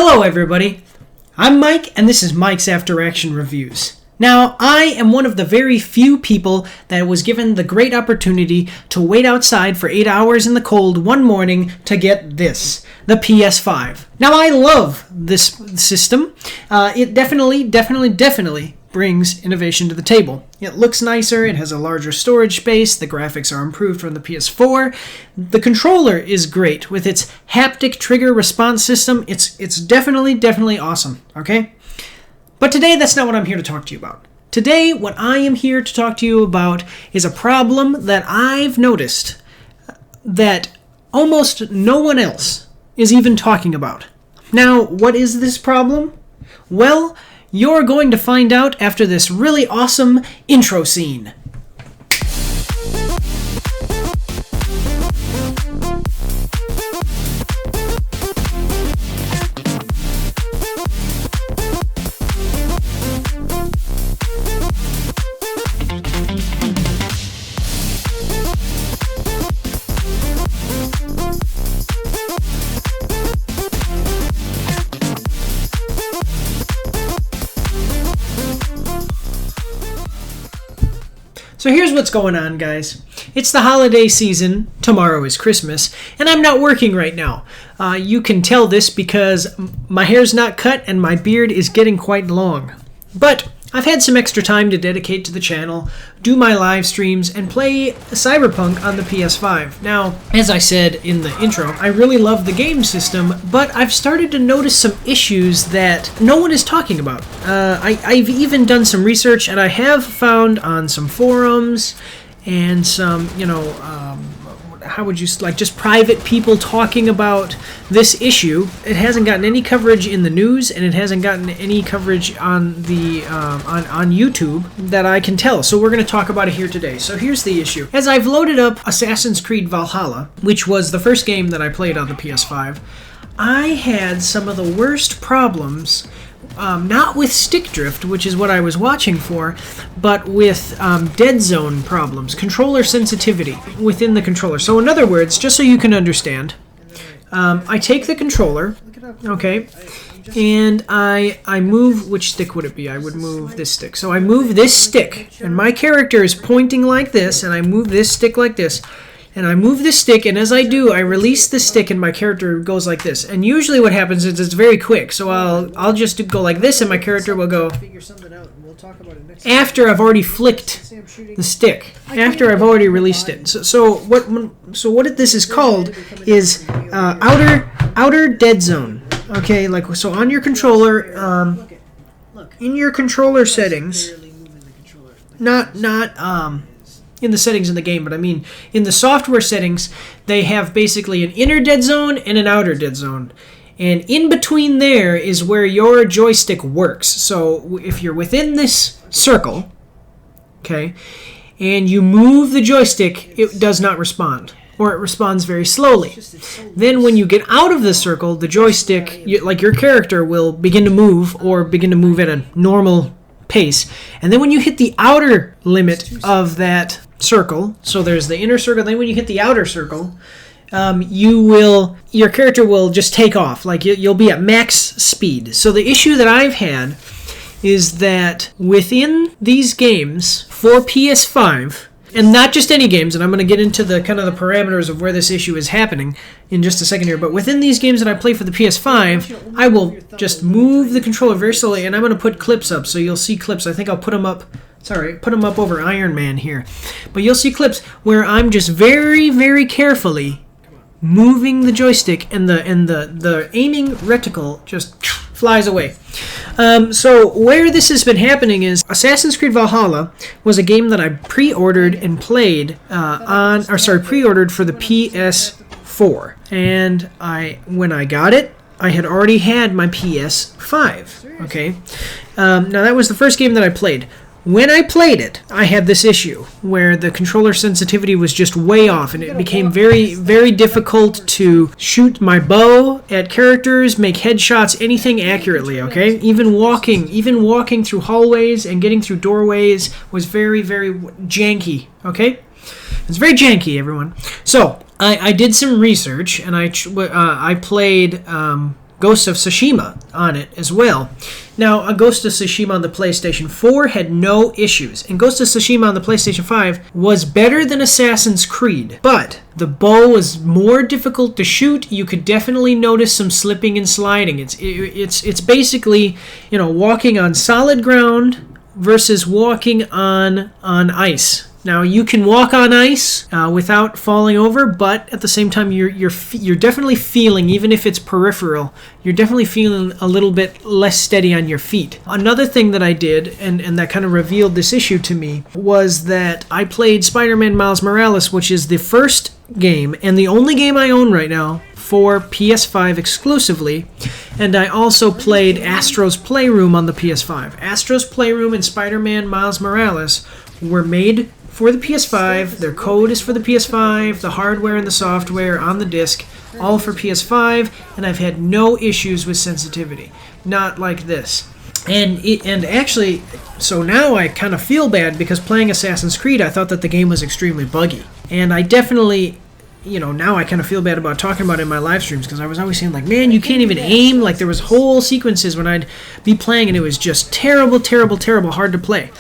Hello everybody, I'm Mike and this is Mike's After Action Reviews. Now, I am one of the very few people that was given the great opportunity to wait outside for 8 hours in the cold one morning to get this, the PS5. Now, I love this system. It definitely brings innovation to the table. It looks nicer, it has a larger storage space, the graphics are improved from the PS4. The controller is great with its haptic trigger response system. It's definitely awesome, okay? But today, that's not what I'm here to talk to you about. Today, what I am here to talk to you about is a problem that I've noticed that almost no one else is even talking about. Now, what is this problem? Well, you're going to find out after this really awesome intro scene. So here's what's going on, guys. It's the holiday season, tomorrow is Christmas, and I'm not working right now. You can tell this because my hair's not cut and my beard is getting quite long. But I've had some extra time to dedicate to the channel, do my live streams, and play Cyberpunk on the PS5. Now, as I said in the intro, I really love the game system, but I've started to notice some issues that no one is talking about. I've even done some research, and I have found on some forums and some, how would you, just private people talking about this issue. It hasn't gotten any coverage in the news, and it hasn't gotten any coverage on the on YouTube that I can tell. So we're going to talk about it here today. So here's the issue. As I've loaded up Assassin's Creed Valhalla, which was the first game that I played on the PS5, I had some of the worst problems. Not with stick drift, which is what I was watching for, but with dead zone problems, controller sensitivity within the controller. So in other words, just so you can understand, I take the controller, okay, and I move, which stick would it be? I would move this stick. So I move this stick, and my character is pointing like this, and I move this stick like this. And I move this stick, and as I do, I release the stick, and my character goes like this. And usually what happens is it's very quick. So I'll just go like this, and my character will go after I've already flicked the stick, after I've already released it. So what this is called is outer dead zone. Okay, so on your controller, in your controller settings, not in the settings in the game, but I mean in the software settings, they have basically an inner dead zone and an outer dead zone. And in between there is where your joystick works. So if you're within this circle, okay, and you move the joystick, it does not respond, or it responds very slowly. Then when you get out of the circle, the joystick, your character, will begin to move, or begin to move at a normal pace. And then when you hit the outer limit of that circle, so there's the inner circle, then when you hit the outer circle, your character will just take off. You'll be at max speed. So the issue that I've had is that within these games for PS5, and not just any games, and I'm going to get into the kind of the parameters of where this issue is happening in just a second here, but within these games that I play for the PS5, I will just move the controller very slowly, and I'm going to put clips up, so you'll see clips. I think I'll put them up over Iron Man here. But you'll see clips where I'm just very carefully moving the joystick, and the aiming reticle just flies away. So where this has been happening is Assassin's Creed Valhalla was a game that I pre-ordered and played pre-ordered for the PS4. And when I got it, I had already had my PS5. Okay, now that was the first game that I played. When I played it, I had this issue where the controller sensitivity was just way off, and it became very difficult to shoot my bow at characters, make headshots, anything accurately, okay? Even walking through hallways and getting through doorways was very janky, okay? It's very janky, everyone. So, I did some research, and I played Ghost of Tsushima on it as well. Now, a Ghost of Tsushima on the PlayStation 4 had no issues, and Ghost of Tsushima on the PlayStation 5 was better than Assassin's Creed, but the bow was more difficult to shoot. You could definitely notice some slipping and sliding. It's basically, walking on solid ground versus walking on ice. Now, you can walk on ice without falling over, but at the same time, you're definitely feeling, even if it's peripheral, you're definitely feeling a little bit less steady on your feet. Another thing that I did, and that kind of revealed this issue to me, was that I played Spider-Man Miles Morales, which is the first game, and the only game I own right now, for PS5 exclusively, and I also played Astro's Playroom on the PS5. Astro's Playroom and Spider-Man Miles Morales were made for the PS5. Their code is for the PS5, the hardware and the software on the disc, all for PS5, and I've had no issues with sensitivity. Not like this. And actually, so now I kind of feel bad because playing Assassin's Creed, I thought that the game was extremely buggy. And I definitely, now I kind of feel bad about talking about it in my live streams because I was always saying, like, man, you can't even aim. Like, there was whole sequences when I'd be playing and it was just terrible, terrible, terrible, hard to play.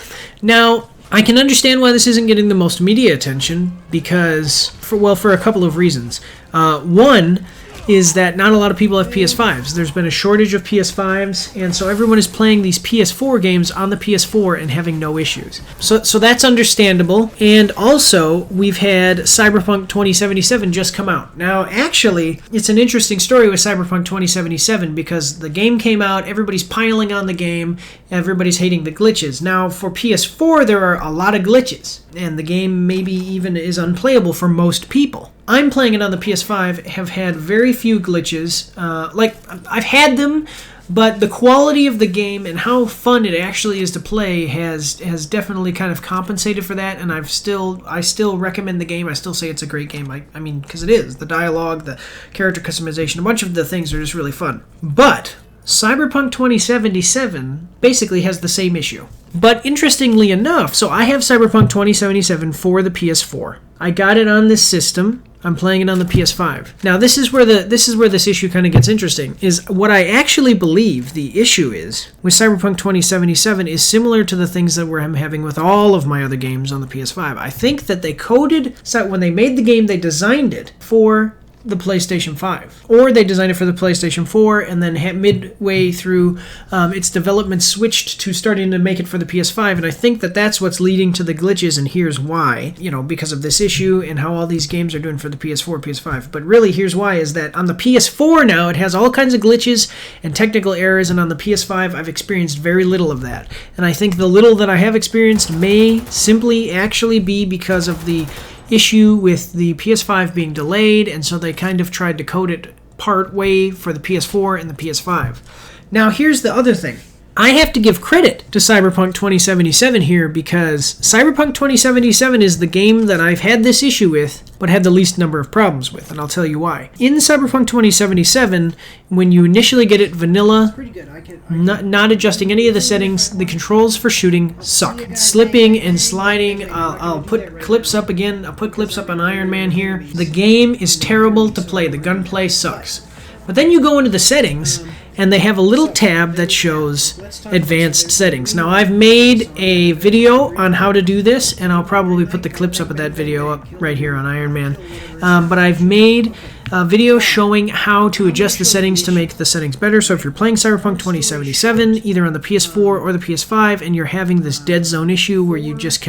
Now, I can understand why this isn't getting the most media attention because, for a couple of reasons. One is that not a lot of people have PS5s. There's been a shortage of PS5s, and so everyone is playing these PS4 games on the PS4 and having no issues. So that's understandable. And also, we've had Cyberpunk 2077 just come out. Now, actually, it's an interesting story with Cyberpunk 2077 because the game came out, everybody's piling on the game, everybody's hating the glitches. Now, for PS4, there are a lot of glitches, and the game maybe even is unplayable for most people. I'm playing it on the PS5, have had very few glitches. I've had them, but the quality of the game and how fun it actually is to play has definitely kind of compensated for that, and I still recommend the game. I still say it's a great game. I mean, because it is. The dialogue, the character customization, a bunch of the things are just really fun. But Cyberpunk 2077 basically has the same issue. But interestingly enough, so I have Cyberpunk 2077 for the PS4. I got it on this system. I'm playing it on the PS5. Now, this is where this issue kind of gets interesting. Is what I actually believe the issue is with Cyberpunk 2077 is similar to the things that I'm having with all of my other games on the PS5. I think that they coded, so when they made the game, they designed it for the PlayStation 5. Or they designed it for the PlayStation 4 and then midway through its development switched to starting to make it for the PS5. And I think that that's what's leading to the glitches, and here's why. Because of this issue and how all these games are doing for the PS4, PS5. But really, here's why, is that on the PS4 now, it has all kinds of glitches and technical errors, and on the PS5, I've experienced very little of that. And I think the little that I have experienced may simply actually be because of the issue with the PS5 being delayed, and so they kind of tried to code it part way for the PS4 and the PS5. Now, here's the other thing. I have to give credit to Cyberpunk 2077 here because Cyberpunk 2077 is the game that I've had this issue with, but had the least number of problems with, and I'll tell you why. In Cyberpunk 2077, when you initially get it vanilla, not adjusting any of the settings, the controls for shooting suck. Slipping and sliding. I'll put clips up again. I'll put clips up on Iron Man here. The game is terrible to play. The gunplay sucks. But then you go into the settings, and they have a little tab that shows advanced settings. Now, I've made a video on how to do this, and I'll probably put the clips up of that video up right here on Iron Man. But I've made a video showing how to adjust the settings to make the settings better. So if you're playing Cyberpunk 2077, either on the PS4 or the PS5, and you're having this dead zone issue where you just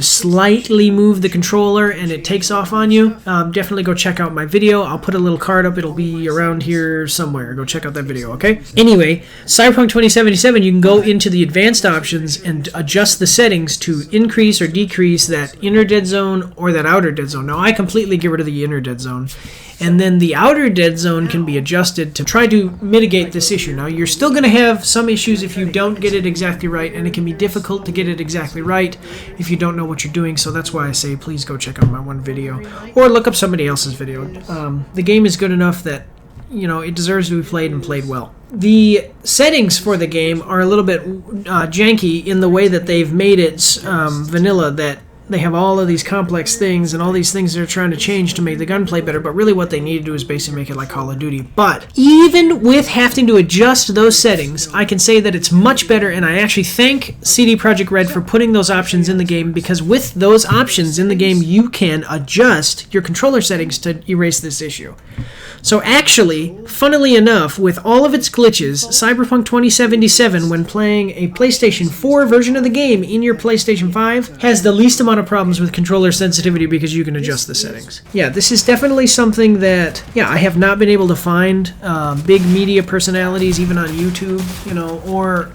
slightly move the controller and it takes off on you, definitely go check out my video. I'll put a little card up. It'll be around here somewhere. Go check out that video, okay? Anyway, Cyberpunk 2077, you can go into the advanced options and adjust the settings to increase or decrease that inner dead zone or that outer dead zone. Now, I completely get rid of the inner dead zone. And then the outer dead zone can be adjusted to try to mitigate this issue. Now, you're still going to have some issues if you don't get it exactly right, and it can be difficult to get it exactly right if you don't know what you're doing. So that's why I say please go check out my one video or look up somebody else's video. The game is good enough that, it deserves to be played and played well. The settings for the game are a little bit janky in the way that they've made it vanilla, that they have all of these complex things and all these things they're trying to change to make the gunplay better, but really what they need to do is basically make it like Call of Duty. But even with having to adjust those settings, I can say that it's much better, and I actually thank CD Projekt Red for putting those options in the game, because with those options in the game, you can adjust your controller settings to erase this issue. So actually, funnily enough, with all of its glitches, Cyberpunk 2077, when playing a PlayStation 4 version of the game in your PlayStation 5, has the least amount of problems with controller sensitivity because you can adjust the settings. Yeah, this is definitely something that, I have not been able to find big media personalities, even on YouTube, or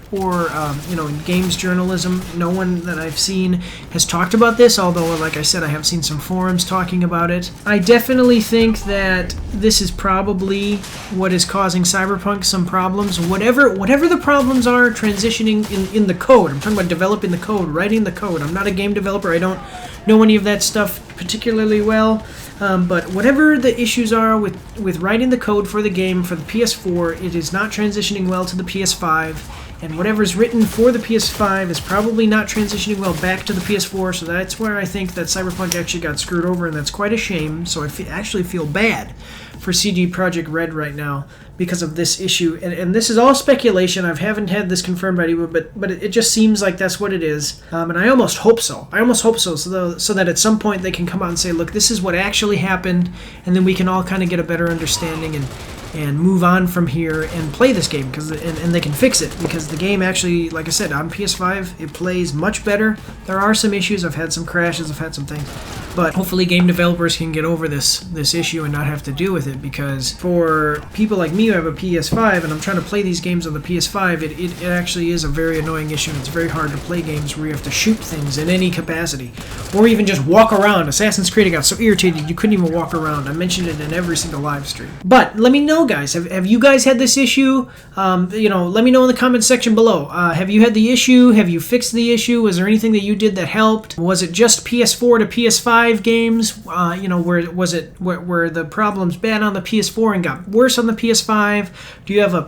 in games journalism. No one that I've seen has talked about this, although, like I said, I have seen some forums talking about it. I definitely think that this is probably what is causing Cyberpunk some problems. Whatever the problems are transitioning in the code. I'm talking about developing the code, writing the code. I'm not a game developer. I don't know any of that stuff particularly well. But whatever the issues are with writing the code for the game for the PS4, it is not transitioning well to the PS5. And whatever's written for the PS5 is probably not transitioning well back to the PS4, so that's where I think that Cyberpunk actually got screwed over, and that's quite a shame. So I actually feel bad for CD Projekt Red right now because of this issue. And this is all speculation. I haven't had this confirmed by anyone, but it just seems like that's what it is. And I almost hope so. So that at some point they can come out and say, look, this is what actually happened, and then we can all kind of get a better understanding and move on from here and play this game, and they can fix it, because the game actually, like I said, on PS5 it plays much better. There are some issues. I've had some crashes, I've had some things, but hopefully game developers can get over this issue and not have to deal with it, because for people like me who have a PS5 and I'm trying to play these games on the PS5, it actually is a very annoying issue, and it's very hard to play games where you have to shoot things in any capacity or even just walk around. Assassin's Creed, I got so irritated you couldn't even walk around. I mentioned it in every single live stream. But let me know, guys, have you guys had this issue? Let me know in the comments section below. Have you had the issue? Have you fixed the issue? Was there anything that you did that helped? Was it just PS4 to PS5 games? Were the problems bad on the PS4 and got worse on the PS5? Do you have a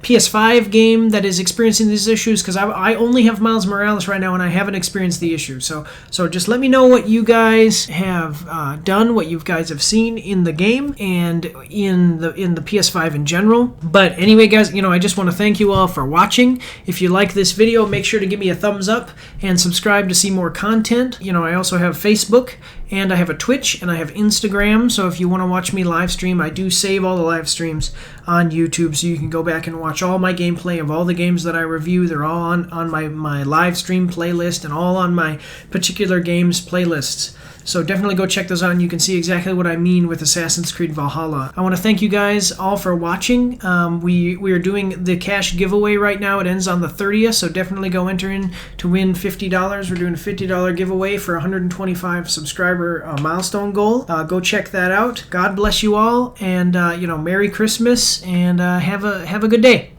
PS5 game that is experiencing these issues? Because I only have Miles Morales right now and I haven't experienced the issue. So just let me know what you guys have done, what you guys have seen in the game and in the PS5 in general. But anyway, guys, I just want to thank you all for watching. If you like this video, make sure to give me a thumbs up and subscribe to see more content. I also have Facebook, and I have a Twitch, and I have Instagram. So if you want to watch me live stream, I do save all the live streams on YouTube, so you can go back and watch all my gameplay of all the games that I review. They're all on my live stream playlist and all on my particular games playlists. So definitely go check those out, and you can see exactly what I mean with Assassin's Creed Valhalla. I want to thank you guys all for watching. We are doing the cash giveaway right now. It ends on the 30th, so definitely go enter in to win $50. We're doing a $50 giveaway for a 125 subscriber milestone goal. Go check that out. God bless you all, and Merry Christmas, and have a good day.